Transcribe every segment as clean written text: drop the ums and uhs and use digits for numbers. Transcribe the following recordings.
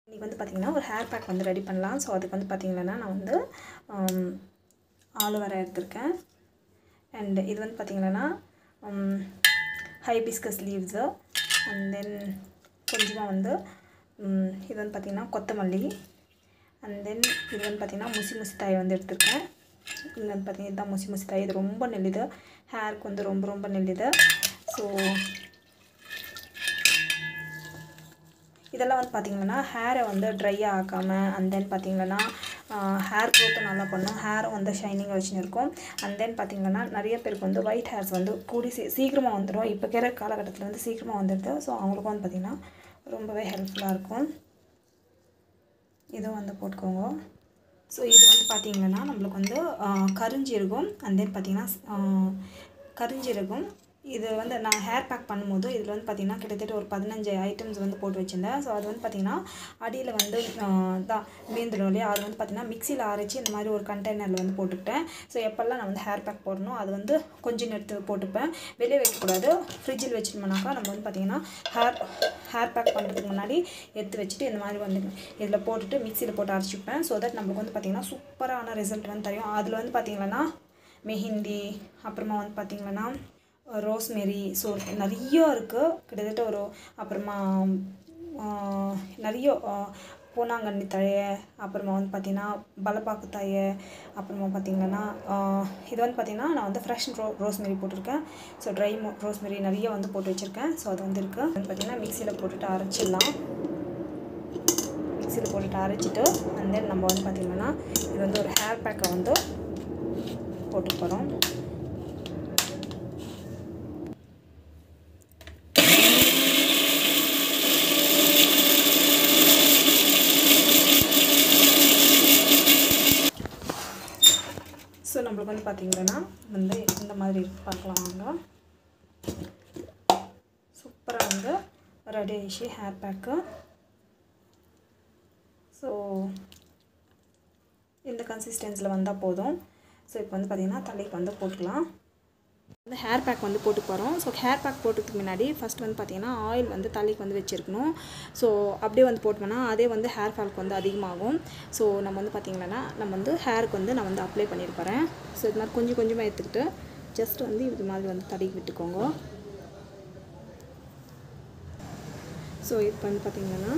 இன்றைக்கி வந்து பார்த்திங்கன்னா ஒரு ஹேர் பேக் வந்து ரெடி பண்ணலாம். ஸோ அதுக்கு வந்து பார்த்திங்கன்னா நான் வந்து ஆலோவேரா எடுத்திருக்கேன். அண்ட் இது வந்து பார்த்திங்கன்னா ஹைபிஸ்கஸ் லீவ்ஸு. அண்ட் தென் கொஞ்சமாக வந்து இது வந்து பார்த்திங்கன்னா கொத்தமல்லி. அண்ட் தென் இது வந்து பார்த்திங்கன்னா முசி தாய் வந்து எடுத்திருக்கேன். இது வந்து பார்த்திங்கன்னா இதுதான் முசி தாய். இது ரொம்ப நெல்லுது, ஹேருக்கு வந்து ரொம்ப நெல்லுது. ஸோ இதெல்லாம் வந்து பார்த்திங்கன்னா ஹேரை வந்து ட்ரையாக ஆக்காமல் அண்ட் தென் பார்த்திங்கன்னா ஹேர் க்ரோத்தும் நல்லா பண்ணும், ஹேரும் வந்து ஷைனிங்காக வச்சுன்னு இருக்கும். அண்ட் தென் பார்த்திங்கன்னா நிறைய பேருக்கு வந்து ஒயிட் ஹேர்ஸ் வந்து கூடி சீக்கிரமாக வந்துடும். இப்போ இருக்கிற காலகட்டத்தில் வந்து சீக்கிரமாக வந்துடுது. ஸோ அவங்களுக்கும் வந்து பார்த்திங்கன்னா ரொம்பவே ஹெல்ப்ஃபுல்லாக இருக்கும். இதுவும் வந்து போட்டுக்கோங்க. ஸோ இது வந்து பார்த்திங்கன்னா நம்மளுக்கு வந்து கருஞ்சீரகம் அண்ட் தென் பார்த்திங்கன்னா கருஞ்சீரகம். இது வந்து நான் ஹேர் பேக் பண்ணும்போது இதில் வந்து பார்த்திங்கன்னா கிட்டத்தட்ட ஒரு 15 ஐட்டம்ஸ் வந்து போட்டு வச்சுருந்தேன். ஸோ அது வந்து பார்த்திங்கன்னா அடியில் வந்து தான் மீந்துடும் இல்லையா, அது வந்து பார்த்திங்கன்னா மிக்சியில் அரைச்சி இந்த மாதிரி ஒரு கண்டெய்னரில் வந்து போட்டுக்கிட்டேன். ஸோ எப்போல்லாம் நான் வந்து ஹேர் பேக் போடணும் அது வந்து கொஞ்சம் எடுத்து போட்டுப்பேன், வெளியே வைக்கக்கூடாது. ஃப்ரிட்ஜில் வச்சுட்டோம்னாக்கா நம்ம வந்து பார்த்திங்கன்னா ஹேர் பேக் பண்ணுறதுக்கு முன்னாடி எடுத்து வச்சுட்டு இந்த மாதிரி வந்து இதில் போட்டுட்டு மிக்சியில் போட்டு அரைச்சிப்பேன். ஸோ தட் நம்மளுக்கு வந்து பார்த்திங்கன்னா சூப்பரான ரிசல்ட் வந்து தெரியும். அதில் வந்து பார்த்திங்கன்னா மெஹந்தி, அப்புறமா வந்து பார்த்திங்கன்னா ரோஸ்மெரி, ஸோ நிறைய இருக்குது கிட்டத்தட்ட ஒரு. அப்புறமா நிறைய பூனாங்கண்ணி தழை, அப்புறமா வந்து பார்த்திங்கன்னா பலப்பாக்கு தழை, அப்புறமா பார்த்திங்கன்னா இது வந்து பார்த்திங்கன்னா நான் வந்து ஃப்ரெஷ் ரோஸ்மெரி போட்டிருக்கேன். ஸோ ட்ரை ரோஸ்மெரி நிறைய வந்து போட்டு வச்சுருக்கேன். ஸோ அது வந்து இருக்குது. வந்து பார்த்திங்கன்னா மிக்சியில் போட்டுட்டு அரைச்சிடலாம். மிக்சியில் போட்டுட்டு அரைச்சிட்டு அண்ட் தென் நம்ம வந்து பார்த்திங்கன்னா இது வந்து ஒரு ஹேர் பேக்கை வந்து போட்டு போகிறோம். ஸோ நம்மளுக்கு வந்து பார்த்திங்கன்னா வந்து இந்த மாதிரி பார்க்கலாம் வாங்க. சூப்பராக வந்து ரெடி ஆகிடுச்சு ஹேர் பேக்கு. ஸோ இந்த கன்சிஸ்டன்சியில் வந்தால் போதும். ஸோ இப்போ வந்து பார்த்திங்கன்னா தலைக்கு வந்து போட்டுக்கலாம். வந்து ஹேர் பேக் வந்து போட்டு போகிறோம். ஸோ ஹேர் பேக் போட்டுறதுக்கு முன்னாடி ஃபஸ்ட் வந்து பார்த்திங்கன்னா ஆயில் வந்து தலைக்கு வந்து வச்சுருக்கணும். ஸோ அப்படியே வந்து போட்டோம்னா அதே வந்து ஹேர் ஃபால்க்கு வந்து அதிகமாகும். ஸோ நம்ம வந்து பார்த்திங்கன்னா நம்ம வந்து ஹேருக்கு வந்து நான் வந்து அப்ளை பண்ணியிருப்பேன். ஸோ இது மாதிரி கொஞ்சம் கொஞ்சமாக எடுத்துக்கிட்டு ஜஸ்ட் வந்து இது மாதிரி வந்து தடவி விட்டுக்கோங்க. ஸோ இப்போ வந்து பார்த்திங்கன்னா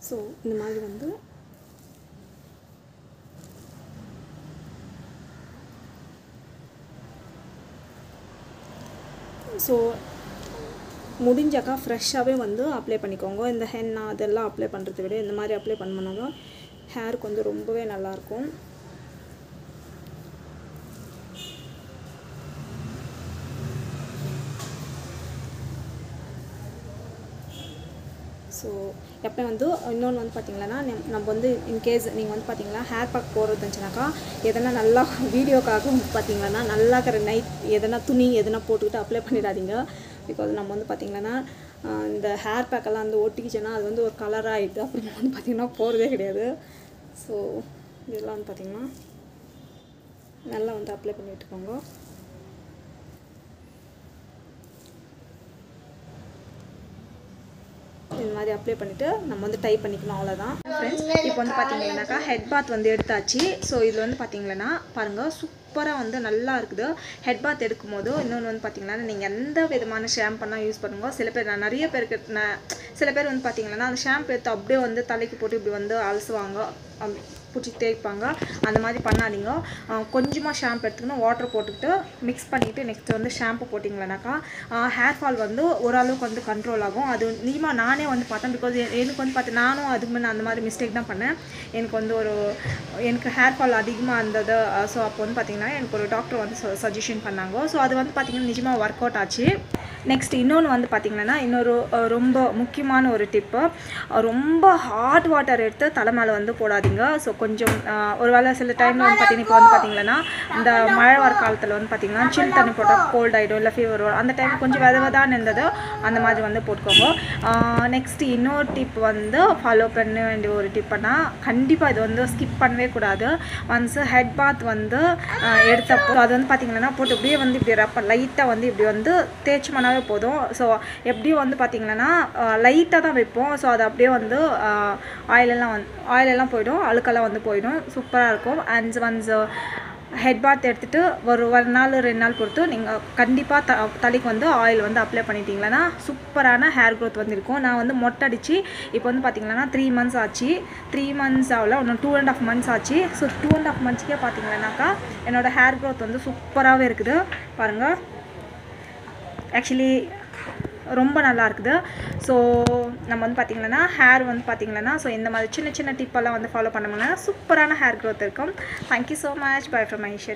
ஸோ இந்த மாதிரி வந்து ஸோ முடிஞ்சாக்கா ஃப்ரெஷ்ஷாகவே வந்து அப்ளை பண்ணிக்கோங்க. இந்த ஹென்னா அதெல்லாம் அப்ளை பண்ணுறதை விட இந்த மாதிரி அப்ளை பண்ணோம்னா ஹேருக்கு வந்து ரொம்பவே நல்லாயிருக்கும். ஸோ எப்போ வந்து இன்னொன்று வந்து பார்த்திங்கன்னா நம்ம வந்து இன்கேஸ் நீங்கள் வந்து பார்த்திங்கன்னா ஹேர் பேக் போடுறது இருந்துச்சுனாக்கா எதனா நல்லா வீடியோக்காக பார்த்திங்கன்னா நல்லா இருக்கிற நைட் எதனா துணி எதனா போட்டுக்கிட்டு அப்ளை பண்ணிடாதீங்க. பிகாஸ் நம்ம வந்து பார்த்திங்கன்னா இந்த ஹேர் பேக்கெல்லாம் வந்து ஒட்டிக்கிச்சோன்னா அது வந்து ஒரு கலராக ஆகிடுது. அப்புறம் வந்து பார்த்திங்கன்னா போகிறதே கிடையாது. ஸோ இதெல்லாம் வந்து பார்த்திங்கன்னா நல்லா வந்து அப்ளை பண்ணி விட்டுக்கோங்க. இந்த மாதிரி அப்ளை பண்ணிவிட்டு நம்ம வந்து டைப் பண்ணிக்கணும், அவ்வளோதான் ஃப்ரெண்ட்ஸ். இப்போ வந்து பார்த்திங்கன்னாக்கா ஹெட் பாத் வந்து எடுத்தாச்சு. ஸோ இதில் வந்து பார்த்திங்கன்னா பாருங்கள் சூப்பராக வந்து நல்லா இருக்குது. ஹெட் பாத் எடுக்கும் போது இன்னொன்று வந்து பார்த்திங்கன்னா நீங்கள் எந்த விதமான ஷாம்புனா யூஸ் பண்ணுங்க. சில பேர் நான் நிறைய பேருக்கு சில பேர் வந்து பார்த்திங்கன்னா அந்த ஷாம்பு எடுத்து அப்படியே வந்து தலைக்கு போட்டு இப்படி வந்து அலசுவாங்க, பிடிச்சி தேய்ப்பாங்க. அந்த மாதிரி பண்ணாதீங்க. கொஞ்சமாக ஷாம்பு எடுத்துக்கணும், வாட்டர் போட்டுக்கிட்டு மிக்ஸ் பண்ணிவிட்டு நெக்ஸ்ட் வந்து ஷாம்பு போட்டிங்களேனாக்கா ஹேர் ஃபால் வந்து ஓரளவுக்கு வந்து கண்ட்ரோல் ஆகும். அது நிஜமாக நானே வந்து பார்த்தேன். பிகாஸ் எனக்கு வந்து பார்த்து நானும் அதுக்கு முன்னே அந்த மாதிரி மிஸ்டேக் தான் பண்ணேன். எனக்கு வந்து எனக்கு ஹேர் ஃபால் அதிகமாக இருந்தது. ஸோ அப்போ வந்து பார்த்திங்கன்னா எனக்கு ஒரு டாக்டர் வந்து சஜஷன் பண்ணாங்க. ஸோ அது வந்து பார்த்திங்கன்னா நிஜமாக ஒர்க் அவுட் ஆச்சு. நெக்ஸ்ட் இன்னொன்று வந்து பார்த்திங்கன்னா இன்னொரு ரொம்ப முக்கியமான ஒரு டிப்பு, ரொம்ப ஹாட் வாட்டர் எடுத்து தலை மேலே வந்து போடாதீங்க. ஸோ கொஞ்சம் ஒரு வேளை சில டைமில் வந்து பார்த்திங்கன்னா இப்போ வந்து பார்த்திங்கன்னா இந்த மழை வர காலத்தில் வந்து பார்த்திங்கன்னா சில் தண்ணி போட்டால் கோல்ட் ஆகிடும், இல்லை ஃபீவர் வரும். அந்த டைம் கொஞ்சம் விதவதான் இருந்தது அந்த மாதிரி வந்து போட்டுக்கோங்க. நெக்ஸ்ட் இன்னொரு டிப் வந்து ஃபாலோ பண்ண வேண்டிய ஒரு டிப்புனா, கண்டிப்பாக இது வந்து ஸ்கிப் பண்ணவே கூடாது. ஒன்ஸ் ஹெட் பாத் வந்து எடுத்தப்போ அது வந்து பார்த்திங்கன்னா போட்டு இப்படியே வந்து இப்படி லைட்டாக வந்து இப்படி வந்து தேய்ச்சி பண்ணாவே போதும். ஸோ எப்படியும் வந்து பார்த்திங்கன்னா லைட்டாக தான் வைப்போம். ஸோ அது அப்படியே வந்து ஆயிலெல்லாம் போயிடும், அழுக்கெல்லாம் வந்து போயிடும், சூப்பராக இருக்கும். அண்ட் ஒன்ஸ் ஹெட் பாத் எடுத்துகிட்டு ஒரு நாள் 2 நாள் பொறுத்து நீங்கள் கண்டிப்பாக தலைக்கு வந்து ஆயில் வந்து அப்ளை பண்ணிட்டீங்கன்னா சூப்பரான ஹேர் க்ரோத் வந்து இருக்கும். நான் வந்து மொட்டை அடித்து இப்போ வந்து பார்த்திங்கன்னா 3 மந்த்ஸ் ஆச்சு. 3 மந்த்ஸ் ஆகல, இன்னும் 2.5 மந்த்ஸ் ஆச்சு. ஸோ 2.5 மந்த்ஸ்க்கே பார்த்திங்கன்னாக்கா என்னோடய ஹேர் க்ரோத் வந்து சூப்பராகவே இருக்குது பாருங்கள். ஆக்சுவலி ரொம்ப நல்லா இருக்குது. ஸோ நம்ம வந்து பார்த்திங்கன்னா ஹேர் வந்து பார்த்திங்கன்னா ஸோ இந்த மாதிரி சின்ன சின்ன டிப்பெல்லாம் வந்து ஃபாலோ பண்ணோம்னா சூப்பரான ஹேர் க்ரோத் இருக்கும். Thank you so much. By from Ishari.